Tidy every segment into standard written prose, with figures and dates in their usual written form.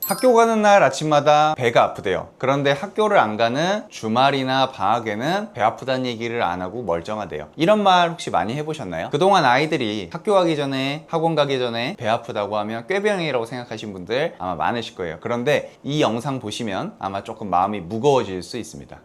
학교 가는 날 아침마다 배가 아프대요. 그런데 학교를 안 가는 주말이나 방학에는 배 아프다는 얘기를 안 하고 멀쩡하대요. 이런 말 혹시 많이 해보셨나요? 그동안 아이들이 학교 가기 전에, 학원 가기 전에 배 아프다고 하면 꾀병이라고 생각하신 분들 아마 많으실 거예요. 그런데 이 영상 보시면 아마 조금 마음이 무거워질 수 있습니다.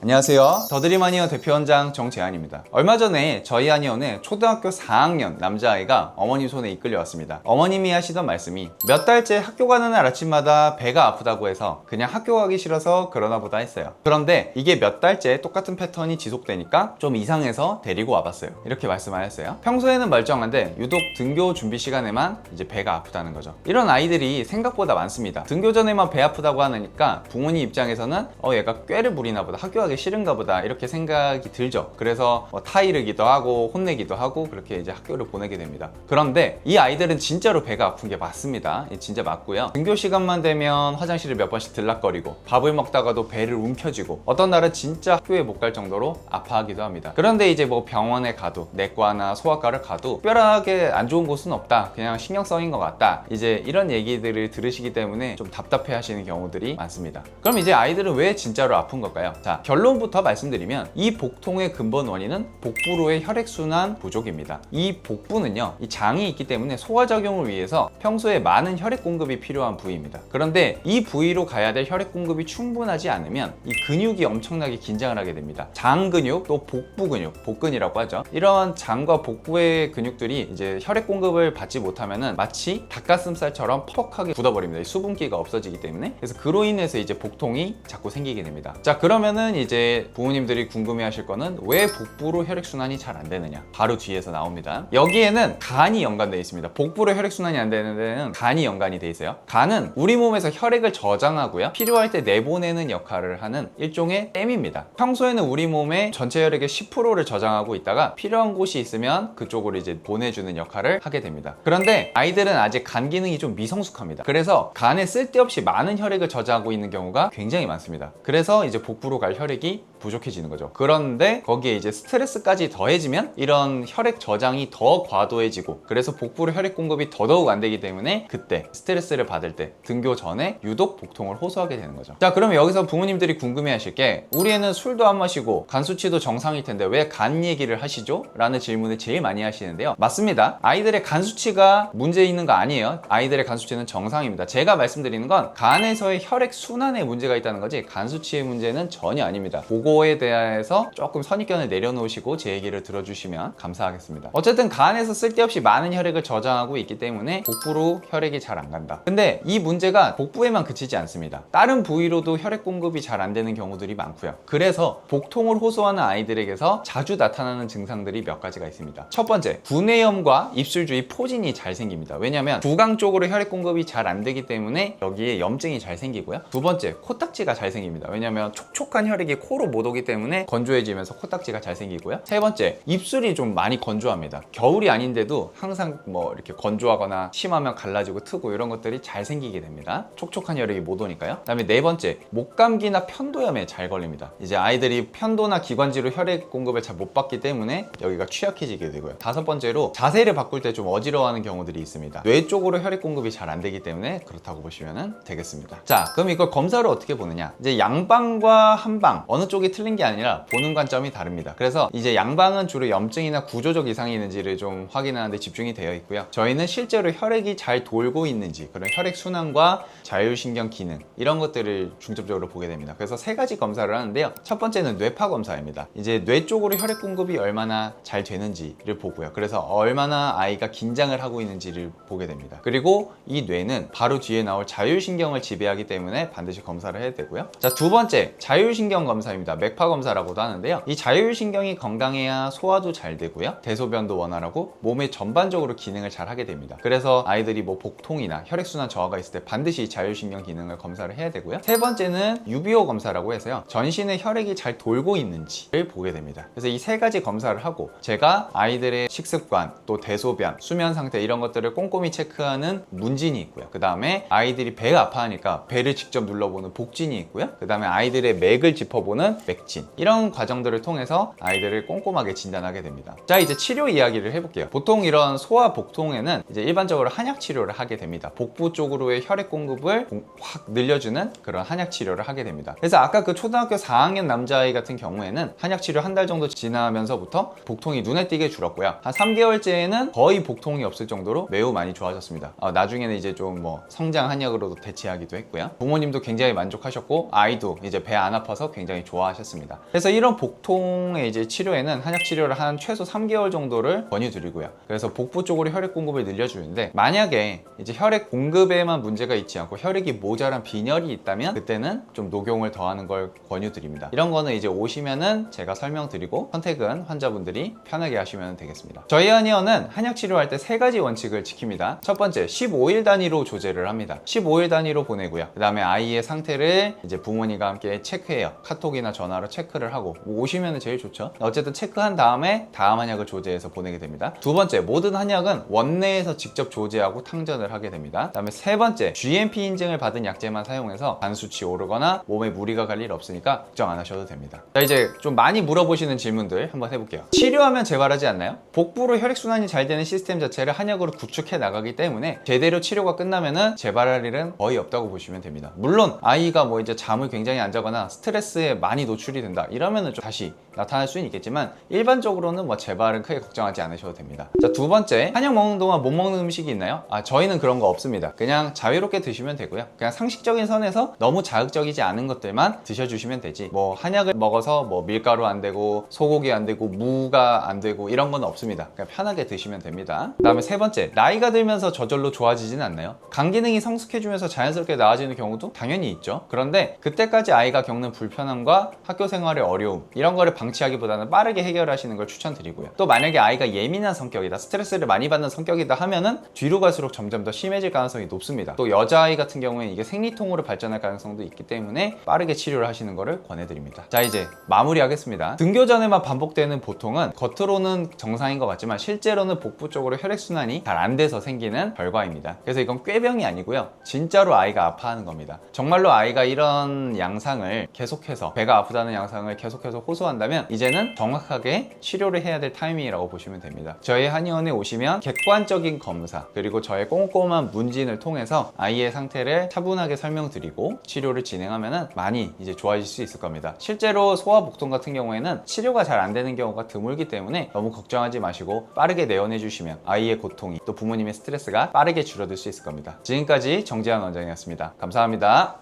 안녕하세요. 더드림아니어 대표원장 정재한입니다. 얼마 전에 저희 아니어는 초등학교 4학년 남자아이가 어머니 손에 이끌려왔습니다. 어머님이 하시던 말씀이 몇 달째 학교 가는 날 아침마다 배가 아프다고 해서 그냥 학교 가기 싫어서 그러나 보다 했어요. 그런데 이게 몇 달째 똑같은 패턴이 지속되니까 좀 이상해서 데리고 와봤어요. 이렇게 말씀하셨어요. 평소에는 멀쩡한데 유독 등교 준비 시간에만 이제 배가 아프다는 거죠. 이런 아이들이 생각보다 많습니다. 등교 전에만 배 아프다고 하니까 부모님 입장에서는 얘가 꾀를 부리나 보다, 학교 가기 싫은가 보다 이렇게 생각이 들죠. 그래서 타이르기도 하고 혼내기도 하고 그렇게 이제 학교를 보내게 됩니다. 그런데 이 아이들은 진짜로 배가 아픈 게 맞습니다. 진짜 맞고요. 등교 시간만 되면 화장실을 몇 번씩 들락거리고 밥을 먹다가도 배를 움켜쥐고 어떤 날은 진짜 학교에 못 갈 정도로 아파하기도 합니다. 그런데 이제 뭐 병원에 가도 내과나 소아과를 가도 특별하게 안 좋은 곳은 없다, 그냥 신경성인 것 같다, 이제 이런 얘기들을 들으시기 때문에 좀 답답해 하시는 경우들이 많습니다. 그럼 이제 아이들은 왜 진짜로 아픈 걸까요? 자, 결론부터 말씀드리면 이 복통의 근본 원인은 복부로의 혈액순환 부족입니다. 이 복부는요, 이 장이 있기 때문에 소화작용을 위해서 평소에 많은 혈액 공급이 필요한 부위입니다. 그런데 이 부위로 가야 될 혈액 공급이 충분하지 않으면 이 근육이 엄청나게 긴장을 하게 됩니다. 장 근육, 또 복부 근육, 복근이라고 하죠. 이런 장과 복부의 근육들이 이제 혈액 공급을 받지 못하면은 마치 닭가슴살처럼 퍽퍽하게 굳어버립니다. 이 수분기가 없어지기 때문에. 그래서 그로 인해서 이제 복통이 자꾸 생기게 됩니다. 자, 그러면은 이제 부모님들이 궁금해하실 거는 왜 복부로 혈액순환이 잘 안 되느냐? 바로 뒤에서 나옵니다. 여기에는 간이 연관되어 있습니다. 복부로 혈액순환이 안 되는 데는 간이 연관이 되어 있어요. 간은 우리 몸에서 혈액을 저장하고요, 필요할 때 내보내는 역할을 하는 일종의 댐입니다. 평소에는 우리 몸의 전체 혈액의 10%를 저장하고 있다가 필요한 곳이 있으면 그쪽으로 이제 보내주는 역할을 하게 됩니다. 그런데 아이들은 아직 간 기능이 좀 미성숙합니다. 그래서 간에 쓸데없이 많은 혈액을 저장하고 있는 경우가 굉장히 많습니다. 그래서 이제 복부로 갈 혈액이 부족해지는 거죠. 그런데 거기에 이제 스트레스까지 더해지면 이런 혈액 저장이 더 과도해지고, 그래서 복부로 혈액 공급이 더더욱 안 되기 때문에 그때 스트레스를 받을 때 등교 전에 유독 복통을 호소하게 되는 거죠. 자, 그러면 여기서 부모님들이 궁금해 하실 게, 우리 애는 술도 안 마시고 간 수치도 정상일 텐데 왜 간 얘기를 하시죠? 라는 질문을 제일 많이 하시는데요. 맞습니다. 아이들의 간 수치가 문제 있는 거 아니에요. 아이들의 간 수치는 정상입니다. 제가 말씀드리는 건 간에서의 혈액 순환에 문제가 있다는 거지 간 수치의 문제는 전혀 아닙니다. 그거에 대해서 조금 선입견을 내려놓으시고 제 얘기를 들어주시면 감사하겠습니다. 어쨌든 간에서 쓸데없이 많은 혈액을 저장하고 있기 때문에 복부로 혈액이 잘 안 간다. 근데 이 문제가 복부에만 그치지 않습니다. 다른 부위로도 혈액 공급이 잘 안 되는 경우들이 많고요. 그래서 복통을 호소하는 아이들에게서 자주 나타나는 증상들이 몇 가지가 있습니다. 첫 번째, 구내염과 입술 주위 포진이 잘 생깁니다. 왜냐하면 구강 쪽으로 혈액 공급이 잘 안 되기 때문에 여기에 염증이 잘 생기고요. 두 번째, 코딱지가 잘 생깁니다. 왜냐하면 촉촉한 혈액이 코로 못 오기 때문에 건조해지면서 코딱지가 잘 생기고요. 세 번째, 입술이 좀 많이 건조합니다. 겨울이 아닌데도 항상 뭐 이렇게 건조하거나 심하면 갈라지고 트고 이런 것들이 잘 생기게 됩니다. 촉촉한 혈액이 못 오니까요. 그 다음에 네 번째, 목감기나 편도염에 잘 걸립니다. 이제 아이들이 편도나 기관지로 혈액 공급을 잘 못 받기 때문에 여기가 취약해지게 되고요. 다섯 번째로, 자세를 바꿀 때 좀 어지러워하는 경우들이 있습니다. 뇌 쪽으로 혈액 공급이 잘 안 되기 때문에 그렇다고 보시면 되겠습니다. 자, 그럼 이걸 검사를 어떻게 보느냐? 이제 양방과 한방 어느 쪽이 틀린 게 아니라 보는 관점이 다릅니다. 그래서 이제 양방은 주로 염증이나 구조적 이상이 있는지를 좀 확인하는 데 집중이 되어 있고요. 저희는 실제로 혈액이 잘 돌고 있는지, 그런 혈액 순환과 자율신경 기능, 이런 것들을 중점적으로 보게 됩니다. 그래서 세 가지 검사를 하는데요. 첫 번째는 뇌파 검사입니다. 이제 뇌 쪽으로 혈액 공급이 얼마나 잘 되는지를 보고요. 그래서 얼마나 아이가 긴장을 하고 있는지를 보게 됩니다. 그리고 이 뇌는 바로 뒤에 나올 자율신경을 지배하기 때문에 반드시 검사를 해야 되고요. 자, 두 번째, 자율신경 검사입니다. 맥파 검사라고도 하는데요. 이 자율신경이 건강해야 소화도 잘 되고요, 대소변도 원활하고 몸의 전반적으로 기능을 잘 하게 됩니다. 그래서 아이들이 뭐 복통이나 혈액순환 저하가 있을 때 반드시 자율신경 기능을 검사를 해야 되고요. 세 번째는 유비호 검사라고 해서요, 전신에 혈액이 잘 돌고 있는지를 보게 됩니다. 그래서 이 세 가지 검사를 하고 제가 아이들의 식습관, 또 대소변, 수면 상태, 이런 것들을 꼼꼼히 체크하는 문진이 있고요. 그 다음에 아이들이 배가 아파하니까 배를 직접 눌러보는 복진이 있고요. 그 다음에 아이들의 맥을 짚어보는 지켜보는 맥진, 이런 과정들을 통해서 아이들을 꼼꼼하게 진단하게 됩니다. 자, 이제 치료 이야기를 해볼게요. 보통 이런 소아 복통에는 이제 일반적으로 한약 치료를 하게 됩니다. 복부 쪽으로의 혈액 공급을 확 늘려주는 그런 한약 치료를 하게 됩니다. 그래서 아까 그 초등학교 4학년 남자아이 같은 경우에는 한약 치료 한 달 정도 지나면서부터 복통이 눈에 띄게 줄었고요. 한 3개월째에는 거의 복통이 없을 정도로 매우 많이 좋아졌습니다. 나중에는 이제 좀 뭐 성장 한약으로도 대체하기도 했고요. 부모님도 굉장히 만족하셨고 아이도 이제 배 안 아파서 굉장히 좋아하셨습니다. 그래서 이런 복통의 이제 치료에는 한약 치료를 한 최소 3개월 정도를 권유드리고요. 그래서 복부 쪽으로 혈액 공급을 늘려주는데, 만약에 이제 혈액 공급에만 문제가 있지 않고 혈액이 모자란 빈혈이 있다면 그때는 좀 녹용을 더하는 걸 권유드립니다. 이런 거는 이제 오시면은 제가 설명드리고 선택은 환자분들이 편하게 하시면 되겠습니다. 저희 한의원은 한약 치료할 때 3가지 원칙을 지킵니다. 첫 번째, 15일 단위로 조제를 합니다. 15일 단위로 보내고요. 그 다음에 아이의 상태를 이제 부모님과 함께 체크해요. 카톡이나 전화로 체크를 하고, 오시면 제일 좋죠. 어쨌든 체크한 다음에 다음 한약을 조제해서 보내게 됩니다. 두 번째, 모든 한약은 원내에서 직접 조제하고 탕전을 하게 됩니다. 그 다음에 세 번째, GMP 인증을 받은 약재만 사용해서 간 수치 오르거나 몸에 무리가 갈 일 없으니까 걱정 안 하셔도 됩니다. 자, 이제 좀 많이 물어보시는 질문들 한번 해볼게요. 치료하면 재발하지 않나요? 복부로 혈액순환이 잘 되는 시스템 자체를 한약으로 구축해 나가기 때문에 제대로 치료가 끝나면은 재발할 일은 거의 없다고 보시면 됩니다. 물론 아이가 뭐 이제 잠을 굉장히 안 자거나 스트레스에 많이 노출이 된다 이러면은 좀 다시 나타날 수는 있겠지만, 일반적으로는 뭐 재발은 크게 걱정하지 않으셔도 됩니다. 자, 두 번째, 한약 먹는 동안 못 먹는 음식이 있나요? 저희는 그런 거 없습니다. 그냥 자유롭게 드시면 되고요. 그냥 상식적인 선에서 너무 자극적이지 않은 것들만 드셔주시면 되지, 뭐 한약을 먹어서 뭐 밀가루 안 되고 소고기 안 되고 무가 안 되고 이런 건 없습니다. 그냥 편하게 드시면 됩니다. 그 다음에 세 번째, 나이가 들면서 저절로 좋아지진 않나요? 간 기능이 성숙해지면서 자연스럽게 나아지는 경우도 당연히 있죠. 그런데 그때까지 아이가 겪는 불편함과 학교 생활의 어려움, 이런 거를 방치하기보다는 빠르게 해결하시는 걸 추천드리고요. 또 만약에 아이가 예민한 성격이다, 스트레스를 많이 받는 성격이다 하면은 뒤로 갈수록 점점 더 심해질 가능성이 높습니다. 또 여자아이 같은 경우에는 이게 생리통으로 발전할 가능성도 있기 때문에 빠르게 치료를 하시는 거를 권해드립니다. 자, 이제 마무리하겠습니다. 등교 전에만 반복되는 보통은 겉으로는 정상인 것 같지만 실제로는 복부 쪽으로 혈액순환이 잘 안 돼서 생기는 결과입니다. 그래서 이건 꾀병이 아니고요, 진짜로 아이가 아파하는 겁니다. 정말로 아이가 이런 양상을 계속해서, 배가 아프다는 양상을 계속해서 호소한다면 이제는 정확하게 치료를 해야 될 타이밍이라고 보시면 됩니다. 저희 한의원에 오시면 객관적인 검사 그리고 저의 꼼꼼한 문진을 통해서 아이의 상태를 차분하게 설명드리고 치료를 진행하면 많이 이제 좋아질 수 있을 겁니다. 실제로 소아복통 같은 경우에는 치료가 잘 안 되는 경우가 드물기 때문에 너무 걱정하지 마시고 빠르게 내원해 주시면 아이의 고통이, 또 부모님의 스트레스가 빠르게 줄어들 수 있을 겁니다. 지금까지 정재환 원장이었습니다. 감사합니다.